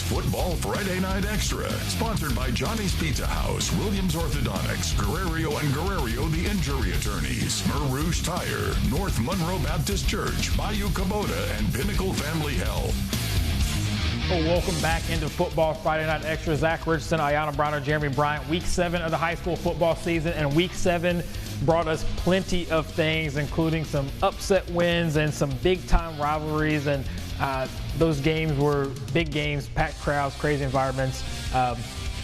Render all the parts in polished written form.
Football Friday Night Extra, sponsored by Johnny's Pizza House, Williams Orthodontics, Guerrero and Guerrero the Injury Attorneys, Mer Rouge Tire, North Monroe Baptist Church, Bayou Kubota, and Pinnacle Family Health. Well, welcome back into Football Friday Night Extra. Zach Richardson, Ayanna Browner, Jeremy Bryant. Week 7 of the high school football season, and Week 7 brought us plenty of things, including some upset wins and some big-time rivalries. And those games were big games, packed crowds, crazy environments.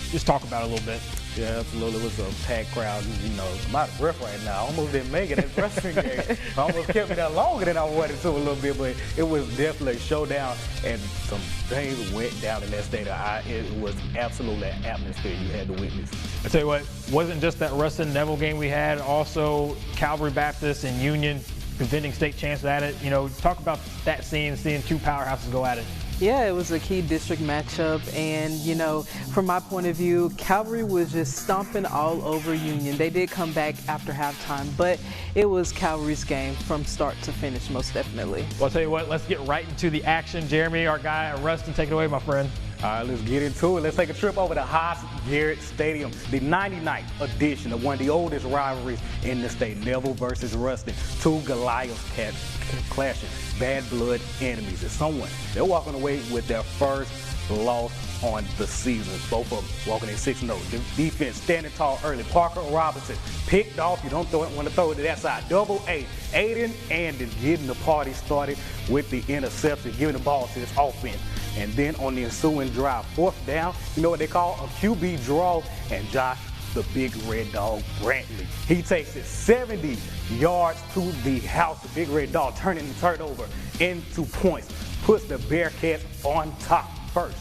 Just talk about it a little bit. Yeah, absolutely. It was a packed crowd. You know, I'm out of breath right now. I almost didn't make it that wrestling game. I almost kept me there longer than I wanted to a little bit, but it was definitely a showdown, and some things went down in that stadium. It was absolutely an atmosphere you had to witness. I tell you what, wasn't just that Ruston Neville game we had, also Calvary Baptist and Union, defending state champs at it. You know, talk about that scene, seeing two powerhouses go at it. Yeah, it was a key district matchup, and you know, from my point of view, Calvary was just stomping all over Union. They did come back after halftime, but it was Calvary's game from start to finish, most definitely. Well, I'll tell you what, let's get right into the action. Jeremy, our guy at Ruston, take it away, my friend. All right, let's get into it. Let's take a trip over to Haas Garrett Stadium, the 99th edition of one of the oldest rivalries in the state, Neville versus Ruston. Two Goliaths clashing, bad blood enemies. And someone, they're walking away with their first loss on the season. Both of them walking in 6-0. The defense standing tall early. Parker Robinson picked off. You don't want to throw it to that side. Double A. Aiden Anden getting the party started with the interception, giving the ball to his offense. And then on the ensuing drive, 4th down, you know what they call a QB draw, and Josh, the big red dog, Brantley, he takes it 70 yards to the house. The big red dog turning the turnover into points, puts the Bearcats on top first.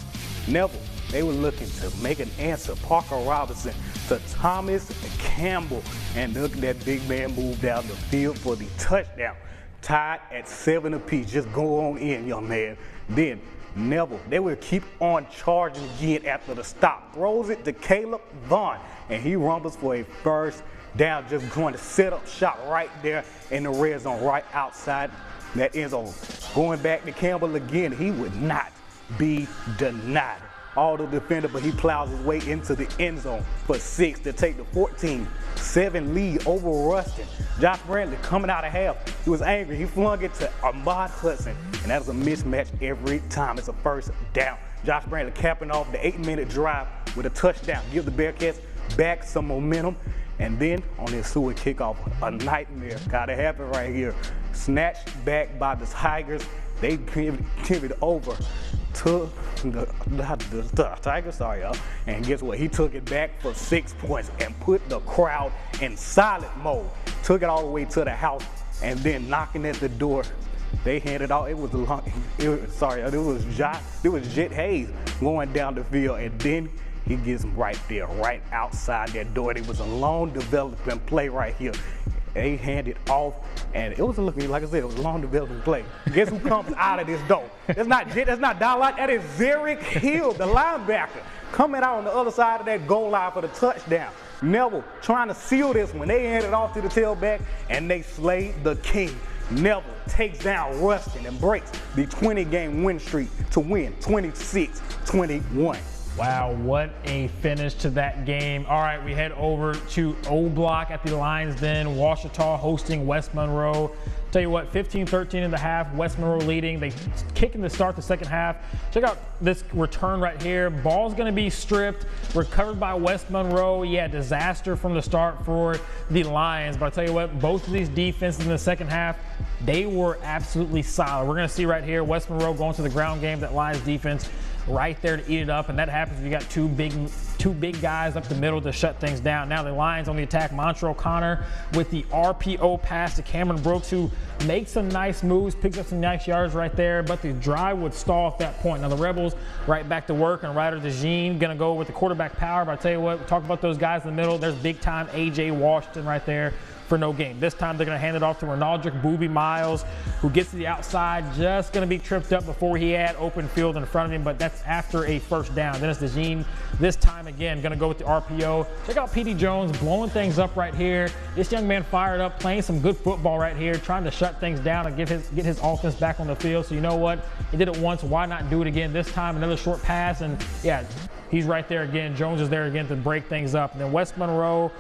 Neville, they were looking to make an answer. Parker Robinson to Thomas Campbell, and look at that big man move down the field for the touchdown. Tied at 7 apiece. Just go on in, young man. Then Neville, they will keep on charging again after the stop. Throws it to Caleb Vaughn, and he rumbles for a first down, just going to set up shop right there in the red zone, right outside that end zone. Going back to Campbell again, he would not be denied. All the defender, but he plows his way into the end zone for 6 to take the 14-7 lead over Ruston. Josh Brantley coming out of half. He was angry. He flung it to Ahmad Hudson, and that was a mismatch every time. It's a first down. Josh Brantley capping off the 8-minute drive with a touchdown. Give the Bearcats back some momentum. And then on the ensuing kickoff, a nightmare gotta happen right here. Snatched back by the Tigers. They give it over to the Tigers, sorry y'all. And guess what? He took it back for 6 points and put the crowd in silent mode. Took it all the way to the house, and then knocking at the door. They handed out. It was Jet Hayes going down the field, and then he gets him right there, right outside that door. It was a long development play right here. They handed off, and it wasn't looking, like I said, it was a long development play. Guess who comes out of this door? That's not Jet, that's not Dalot, that is Zerick Hill, the linebacker, coming out on the other side of that goal line for the touchdown. Neville trying to seal this one. They handed off to the tailback, and they slayed the king. Neville takes down Ruston and breaks the 20-game win streak to win 26-21. Wow, what a finish to that game. All right, we head over to O Block at the Lions Den. Ouachita hosting West Monroe. Tell you what, 15-13 in the half, West Monroe leading. They kicking to start the second half. Check out this return right here. Ball's gonna be stripped, recovered by West Monroe. Yeah, disaster from the start for the Lions. But I'll tell you what, both of these defenses in the second half, they were absolutely solid. We're gonna see right here, West Monroe going to the ground game, that Lions defense right there to eat it up, and that happens if you got two big guys up the middle to shut things down. Now the Lions on the attack. Montre O'Connor with the RPO pass to Cameron Brooks, who makes some nice moves, picks up some nice yards right there, but the drive would stall at that point. Now the Rebels right back to work, and Ryder DeJean gonna go with the quarterback power. But I tell you what, talk about those guys in the middle. There's big time AJ Washington right there for no gain. This time they're going to hand it off to Ronaldrick Booby Miles, who gets to the outside, just going to be tripped up before he had open field in front of him, but that's after a first down. Then it's DeJean, this time again, going to go with the RPO. Check out P.D. Jones blowing things up right here. This young man fired up, playing some good football right here, trying to shut things down and get his offense back on the field. So you know what? He did it once. Why not do it again? This time, another short pass, and yeah, he's right there again. Jones is there again to break things up. And then West Monroe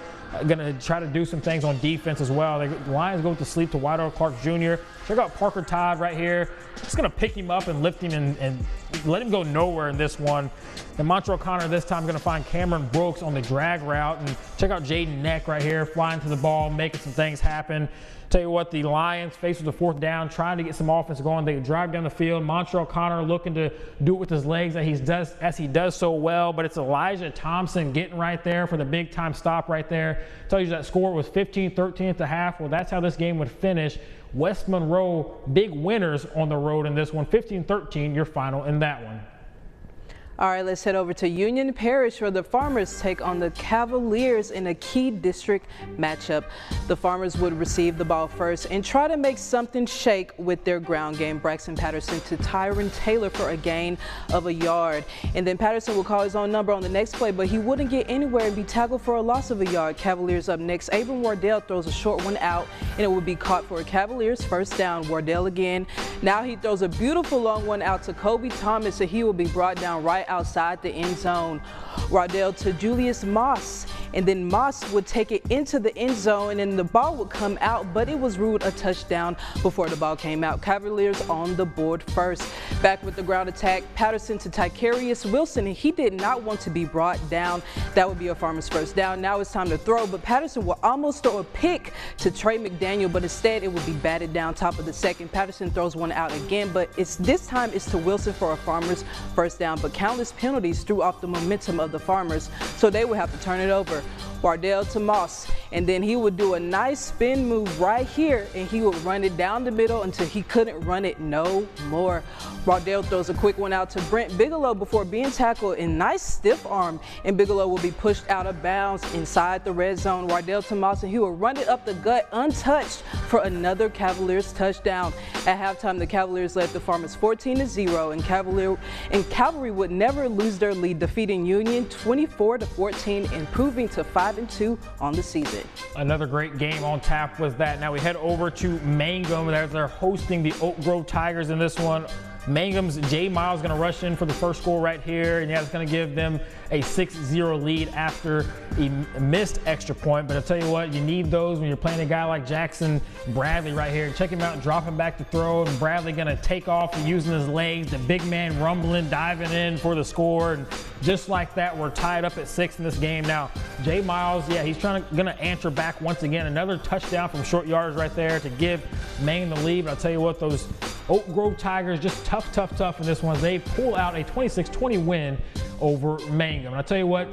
going to try to do some things on defense as well. The Lions go to sleep to Whitehall Clark Jr. Check out Parker Todd right here. Just going to pick him up and lift him and let him go nowhere in this one. And Montreal Connor this time going to find Cameron Brooks on the drag route. And check out Jaden Neck right here, flying to the ball, making some things happen. Tell you what, the Lions faced with a fourth down, trying to get some offense going. They drive down the field. Montreal Connor looking to do it with his legs as he does so well, but it's Elijah Thompson getting right there for the big time stop right there. Tell you that score was 15-13 at the half. Well, that's how this game would finish. West Monroe big winners on the road in this one. 15-13, your final in that one. All right, let's head over to Union Parish where the Farmers take on the Cavaliers in a key district matchup. The Farmers would receive the ball first and try to make something shake with their ground game. Braxton Patterson to Tyron Taylor for a gain of a yard. And then Patterson will call his own number on the next play, but he wouldn't get anywhere and be tackled for a loss of a yard. Cavaliers up next. Abram Wardell throws a short one out, and it will be caught for a Cavaliers first down. Wardell again. Now he throws a beautiful long one out to Kobe Thomas, and he will be brought down right outside the end zone. Wardell to Julius Moss, and then Moss would take it into the end zone, and the ball would come out, but it was ruled a touchdown before the ball came out. Cavaliers on the board first. Back with the ground attack, Patterson to Tycarius Wilson, and he did not want to be brought down. That would be a Farmers first down. Now it's time to throw, but Patterson will almost throw a pick to Trey McDaniel, but instead it would be batted down top of the second. Patterson throws one out again, but this time it's to Wilson for a Farmers first down, but countless penalties threw off the momentum of the Farmers, so they would have to turn it over. Wardell to Moss, and then he would do a nice spin move right here, and he would run it down the middle until he couldn't run it no more. Wardell throws a quick one out to Brent Bigelow before being tackled in nice stiff arm, and Bigelow will be pushed out of bounds inside the red zone. Wardell to Moss, and he will run it up the gut untouched for another Cavaliers touchdown. At halftime, the Cavaliers led the Farmers 14-0, and Cavalry would never lose their lead, defeating Union 24-14, improving to 5-2 on the season. Another great game on tap was that. Now we head over to Mangum as they're hosting the Oak Grove Tigers in this one. Mangum's Jay Miles going to rush in for the first score right here, and yeah, it's going to give them a 6-0 lead after a missed extra point. But I'll tell you what, you need those when you're playing a guy like Jackson Bradley right here. Check him out, drop him back to throw, and Bradley going to take off and using his legs. The big man rumbling, diving in for the score, and just like that, we're tied up at 6 in this game. Now, Jay Miles, yeah, he's going to answer back once again. Another touchdown from short yards right there to give Maine the lead. But I'll tell you what, those Oak Grove Tigers just tough in this one. They pull out a 26-20 win over Mangum. And I'll tell you what,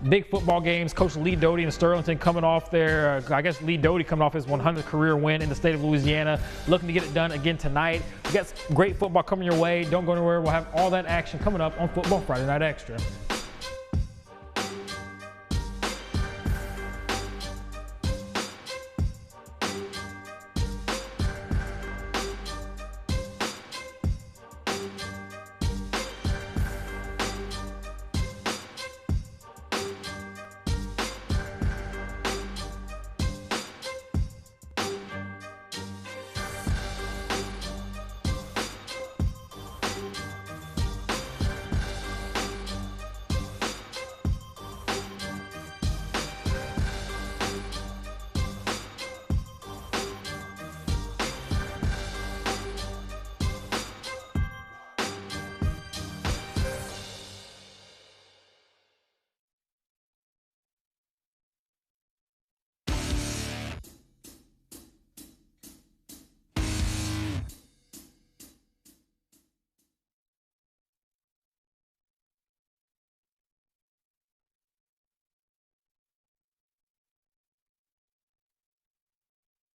big football games. Coach Lee Doty and Sterlington coming off their, I guess Lee Doty coming off his 100th career win in the state of Louisiana, looking to get it done again tonight. We got great football coming your way. Don't go anywhere. We'll have all that action coming up on Football Friday Night Extra.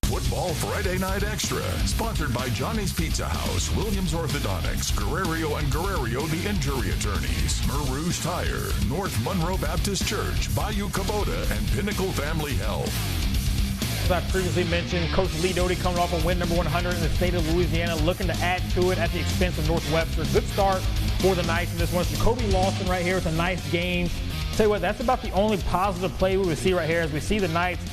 Football Friday Night Extra, sponsored by Johnny's Pizza House, Williams Orthodontics, Guerrero and Guerrero the Injury Attorneys, Mer Rouge Tire, North Monroe Baptist Church, Bayou Kubota, and Pinnacle Family Health. as I previously mentioned, Coach Lee Doty coming off a win number 100 in the state of Louisiana, looking to add to it at the expense of Northwestern. Good start for the Knights in this one. Jacoby Lawson right here with a nice game. Tell you what, that's about the only positive play we would see right here as we see the Knights.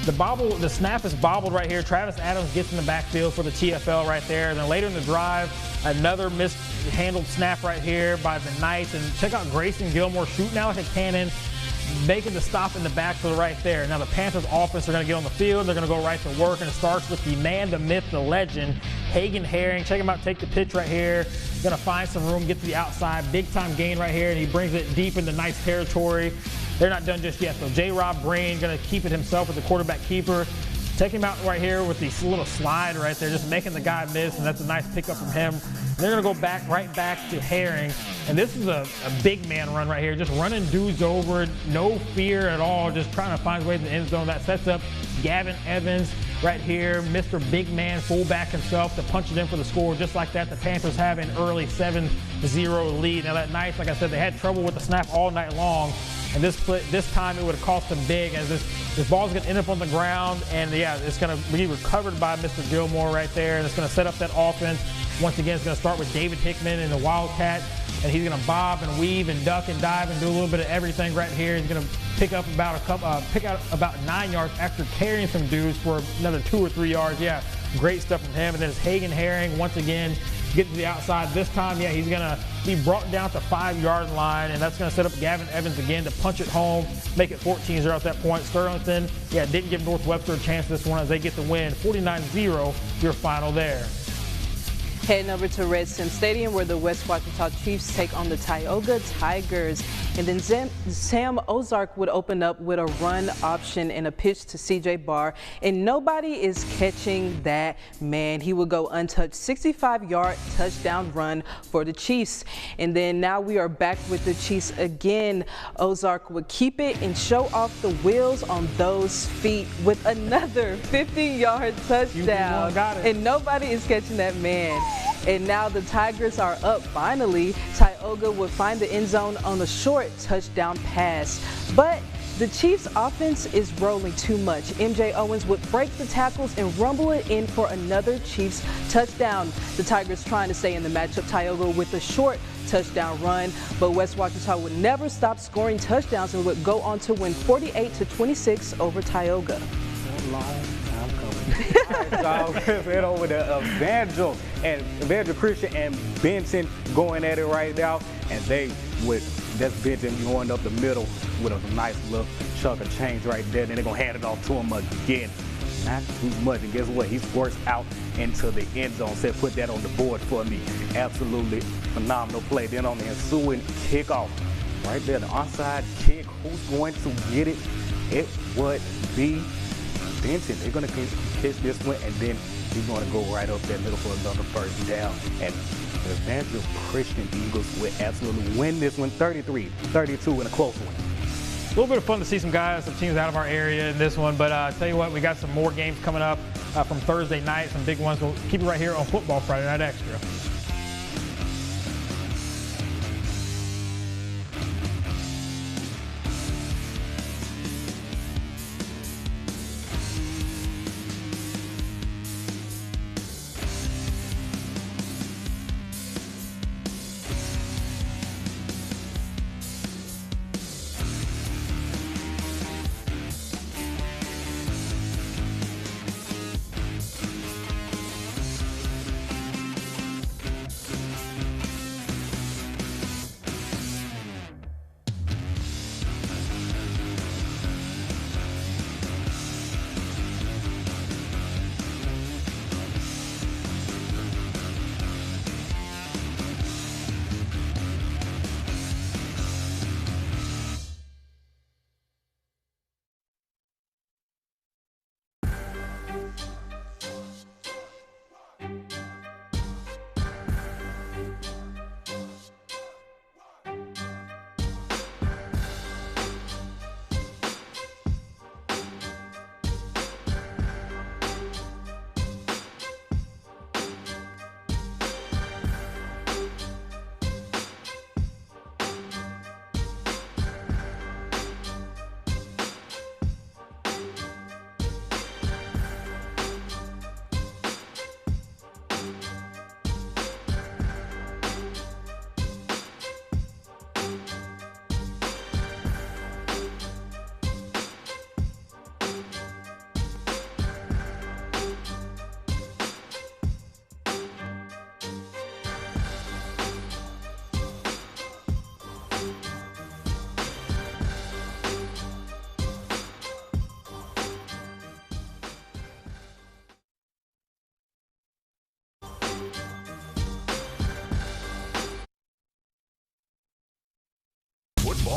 The snap is bobbled right here. Travis Adams gets in the backfield for the TFL right there. And then later in the drive, another mishandled snap right here by the Knights. And check out Grayson Gilmore shooting out like a cannon, making the stop in the backfield right there. Now the Panthers offense are going to get on the field. They're going to go right to work, and it starts with the man, the myth, the legend, Hagen Herring. Check him out, take the pitch right here. Going to find some room, get to the outside. Big time gain right here, and he brings it deep into nice territory. They're not done just yet, though. J. Rob Breen going to keep it himself with the quarterback keeper. Take him out right here with this little slide right there, just making the guy miss, and that's a nice pickup from him. And they're going to go right back to Herring. And this is a big man run right here, just running dudes over, no fear at all, just trying to find ways in the end zone. That sets up Gavin Evans right here, Mr. Big Man, fullback himself, to punch it in for the score. Just like that, the Panthers have an early 7-0 lead. Now that Knights, like I said, they had trouble with the snap all night long. And this time it would have cost them big, as this ball's going to end up on the ground. And, yeah, it's going to be recovered by Mr. Gilmore right there. And it's going to set up that offense. Once again, it's going to start with David Hickman and the Wildcat. And he's going to bob and weave and duck and dive and do a little bit of everything right here. He's going to pick out about 9 yards after carrying some dudes for another 2 or 3 yards. Yeah, great stuff from him. And then it's Hagen Herring once again get to the outside. This time, yeah, he's going to be brought down to 5-yard line, and that's going to set up Gavin Evans again to punch it home, make it 14-0 at that point. Sterlington, yeah, didn't give Northwestern a chance this one as they get the win. 49-0, your final there. Heading over to Red Sim Stadium, where the West Ouachita Chiefs take on the Tioga Tigers. And then Sam Ozark would open up with a run option and a pitch to CJ Barr. And nobody is catching that man. He would go untouched. 65-yard touchdown run for the Chiefs. And then now we are back with the Chiefs again. Ozark would keep it and show off the wheels on those feet with another 50-yard touchdown. And nobody is catching that man. And now the Tigers are up finally. Tioga would find the end zone on a short touchdown pass. But the Chiefs offense is rolling too much. MJ Owens would break the tackles and rumble it in for another Chiefs touchdown. The Tigers trying to stay in the matchup. Tioga with a short touchdown run, but West Ouachita would never stop scoring touchdowns and would go on to win 48-26 over Tioga. All right, so let's head over to Evangel Christian and Benton going at it right now, and that's Benton going up the middle with a nice little chunk of change right there. Then they're gonna hand it off to him again. Not too much, and guess what? He squirts out into the end zone. Said, put that on the board for me. Absolutely phenomenal play. Then on the ensuing kickoff, right there, the onside kick. Who's going to get it? It would be Benton. They're going to catch this one, and then he's going to go right up that middle for another first down. And the Evangel Christian Eagles will absolutely win this one 33-32 in a close one. A little bit of fun to see some teams out of our area in this one, but I tell you what, we got some more games coming up from Thursday night, some big ones. We'll keep it right here on Football Friday Night Extra.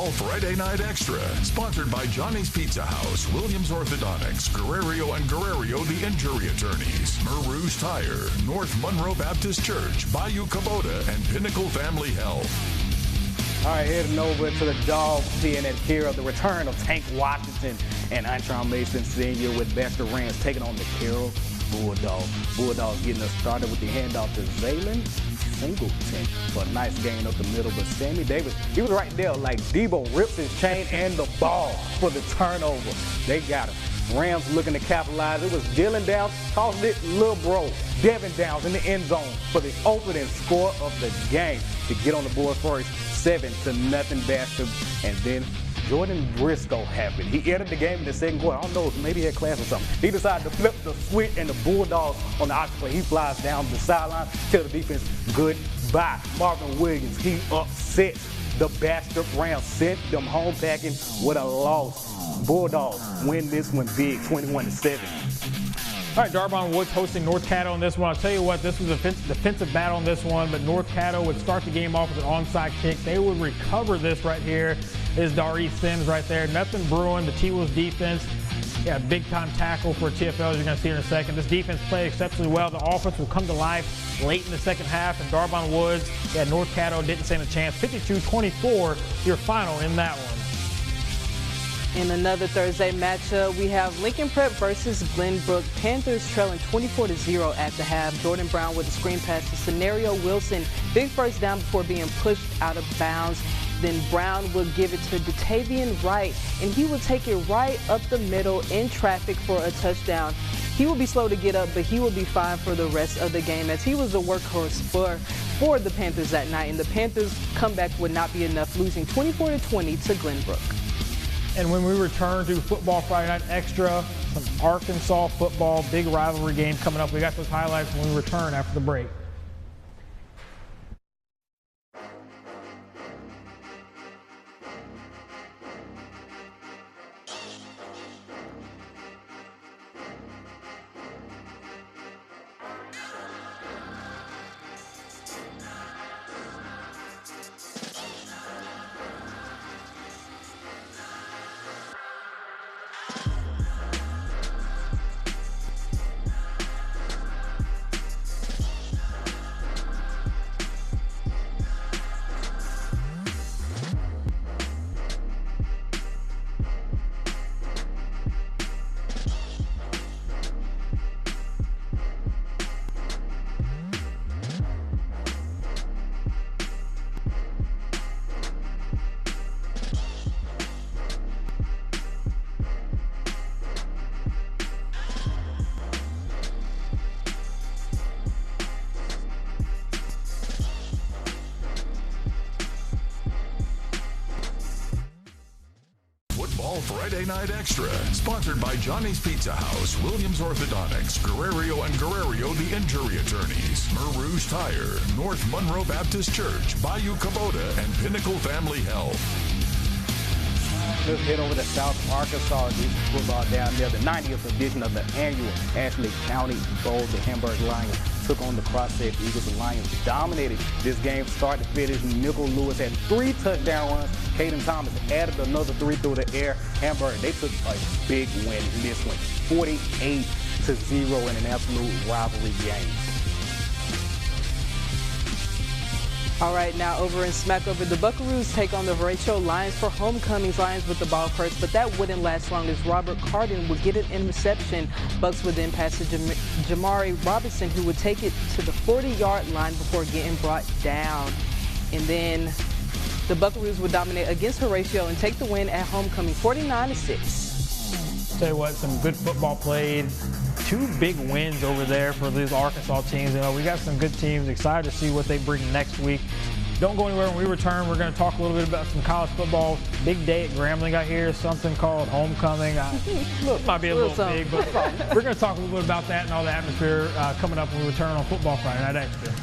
Football Friday Night Extra, sponsored by Johnny's Pizza House, Williams Orthodontics, Guerrero and Guerrero the Injury Attorneys, Mer Rouge Tire, North Monroe Baptist Church, Bayou Kubota, and Pinnacle Family Health. All right, heading over to the dog pen at care of the return of Tank Washington and Antron Mason Sr. with Baxter Rams taking on the Carroll Bulldogs. Bulldogs getting us started with the handoff to Zaylen Singleton for a nice gain up the middle, but Sammy Davis, he was right there like Debo rips his chain and the ball for the turnover. They got him. Rams looking to capitalize. It was Dylan Downs, tossed it, little bro, Devin Downs in the end zone for the opening score of the game to get on the board first, 7-0 Baxter, and then Jordan Briscoe happened. He entered the game in the second quarter. I don't know, maybe he had class or something. He decided to flip the switch, and the Bulldogs on the opposite play. He flies down the sideline, tell the defense goodbye. Marvin Williams, he upsets the Baxter Rams, sent them home packing with a loss. Bulldogs win this one big, 21-7. All right, Darbon Woods hosting North Caddo on this one. I'll tell you what, this was a defensive battle on this one, but North Caddo would start the game off with an onside kick. They would recover this right here. Is Daree Sims right there. Nothing brewing. The T-Wolves defense, yeah, big-time tackle for TFL, as you're going to see in a second. This defense played exceptionally well. The offense will come to life late in the second half, and Darbon Woods, yeah, North Caddo didn't stand a chance. 52-24, your final in that one. In another Thursday matchup, we have Lincoln Prep versus Glenbrook. Panthers trailing 24-0 at the half. Jordan Brown with a screen pass to Scenario Wilson. Big first down before being pushed out of bounds. Then Brown will give it to Datavian Wright, and he will take it right up the middle in traffic for a touchdown. He will be slow to get up, but he will be fine for the rest of the game, as he was the workhorse for the Panthers that night. And the Panthers' comeback would not be enough, losing 24-20 to Glenbrook. And when we return to Football Friday Night Extra, some Arkansas football, big rivalry game coming up. We got those highlights when we return after the break. Friday Night Extra, sponsored by Johnny's Pizza House, Williams Orthodontics, Guerrero and Guerrero the Injury Attorneys, Mer Rouge Tire, North Monroe Baptist Church, Bayou Kubota, and Pinnacle Family Health. Let's head over to South Arkansas. This football down there, the 90th edition of the annual Ashley County Bowl. The Hamburg Lions took on the Crossett Eagles. The Lions dominated this game start to finish. Nickel Lewis had 3 touchdown runs. Caden Thomas added another 3 through the air. Hamburg, they took a big win in this one, 48-0 in an absolute rivalry game. All right, now over in Smackover, the Buckaroos take on the Horatio Lions for homecomings. Lions with the ball first, but that wouldn't last long as Robert Carden would get an interception. Bucks would then pass to Jamari Robinson, who would take it to the 40-yard line before getting brought down. And then the Buckaroos would dominate against Horatio and take the win at homecoming, 49-6. Tell you what, some good football played. 2 big wins over there for these Arkansas teams. You know, we got some good teams. Excited to see what they bring next week. Don't go anywhere. When we return, we're going to talk a little bit about some college football. Big day at Grambling out here, something called homecoming. It might be a little big, but we're going to talk a little bit about that and all the atmosphere coming up when we return on Football Friday Night Extra.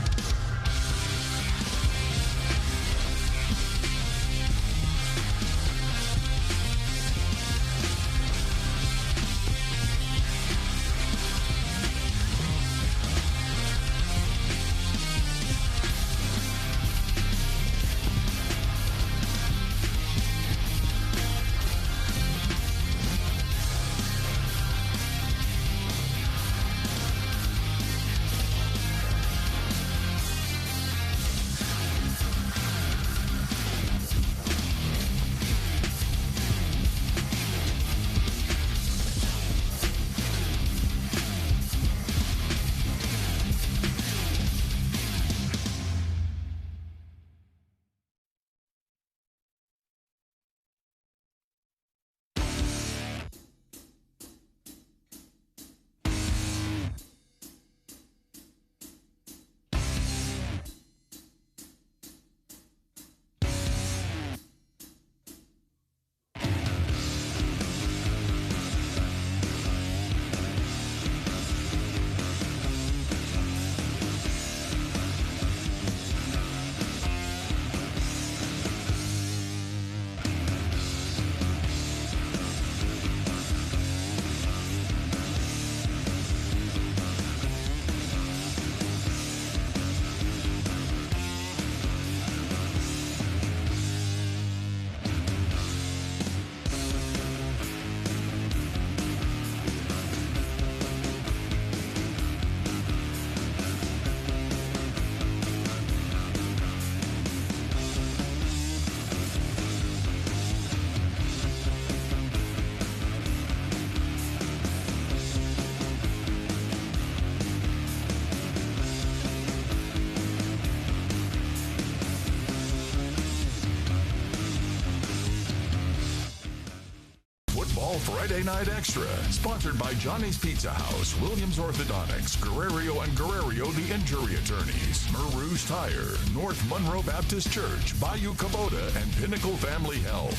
Friday Night Extra, sponsored by Johnny's Pizza House, Williams Orthodontics, Guerrero and Guerrero, the injury attorneys, Mer Rouge Tire, North Monroe Baptist Church, Bayou Kubota, and Pinnacle Family Health.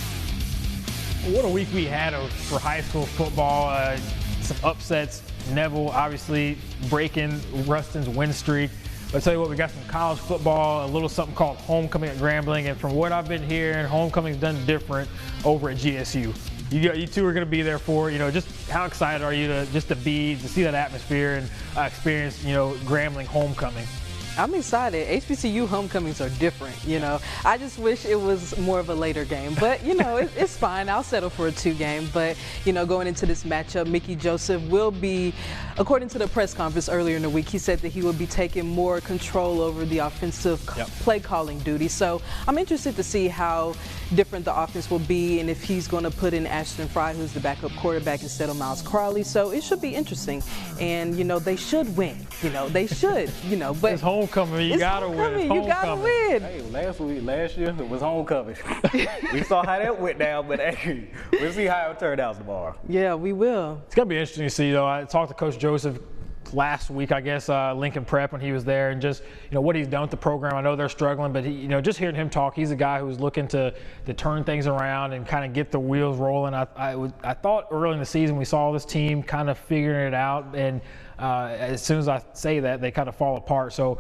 What a week we had for high school football. Some upsets. Neville obviously breaking Ruston's win streak. But I'll tell you what, we got some college football, a little something called homecoming at Grambling. And from what I've been hearing, homecoming's done different over at GSU. You two are going to be there for, just how excited are you to see that atmosphere and experience, Grambling homecoming? I'm excited. HBCU homecomings are different, I just wish it was more of a later game, but it's fine. I'll settle for a 2-game, but going into this matchup, Mickey Joseph will be, according to the press conference earlier in the week, he said that he will be taking more control over the offensive play calling duty. So I'm interested to see how different the offense will be and if he's going to put in Ashton Fry, who's the backup quarterback, instead of Miles Crawley. So it should be interesting, and they should win. They should. But it's homecoming. You gotta win. You gotta win. Hey, last year it was homecoming. We saw how that went down, but hey, we'll see how it turned out tomorrow. Yeah, we will. It's gonna be interesting to see, though. I talked to Coach Joseph last week, I guess, Lincoln Prep, when he was there, and just what he's done with the program. I know they're struggling, but he, just hearing him talk, he's a guy who's looking to turn things around and kind of get the wheels rolling. I thought early in the season we saw this team kind of figuring it out, and as soon as I say that, they kind of fall apart. So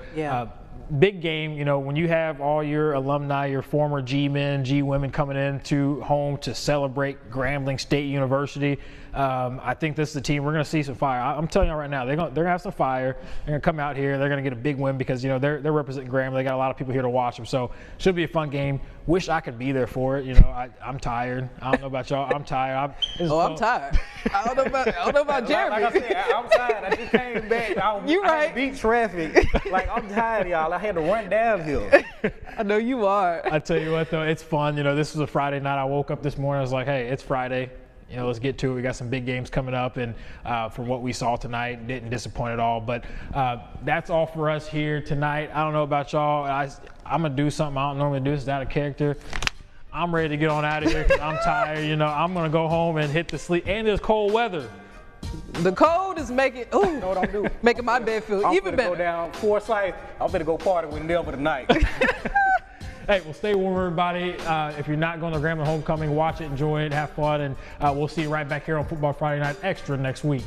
big game, when you have all your alumni, your former G-men, G-women coming into home to celebrate Grambling State University. I think this is the team. We're going to see some fire. I'm telling you right now, they're going to have some fire. They're going to come out here. They're going to get a big win because, they're representing Grambling. They got a lot of people here to watch them. So should be a fun game. Wish I could be there for it. I'm tired. I don't know about y'all. I'm tired. I'm tired. I don't know about Jeremy. Like I said, I'm tired. I just came back. You right. I beat traffic. I'm tired, y'all. I had to run downhill. I know you are. I tell you what, though, it's fun. This was a Friday night. I woke up this morning. I was like, hey, it's Friday. Let's get to it. We got some big games coming up, and from what we saw tonight, didn't disappoint at all. But that's all for us here tonight. I don't know about y'all. I'm going to do something I don't normally do. This is out of character. I'm ready to get on out of here because I'm tired. I'm going to go home and hit the sleep. And there's cold weather. The cold is making making my bed feel even better. I'm going to go down Forsyth. I'm going to go party with Neville tonight. Hey, well, stay warm, everybody. If you're not going to Grambling Homecoming, watch it, enjoy it, have fun, and we'll see you right back here on Football Friday Night Extra next week.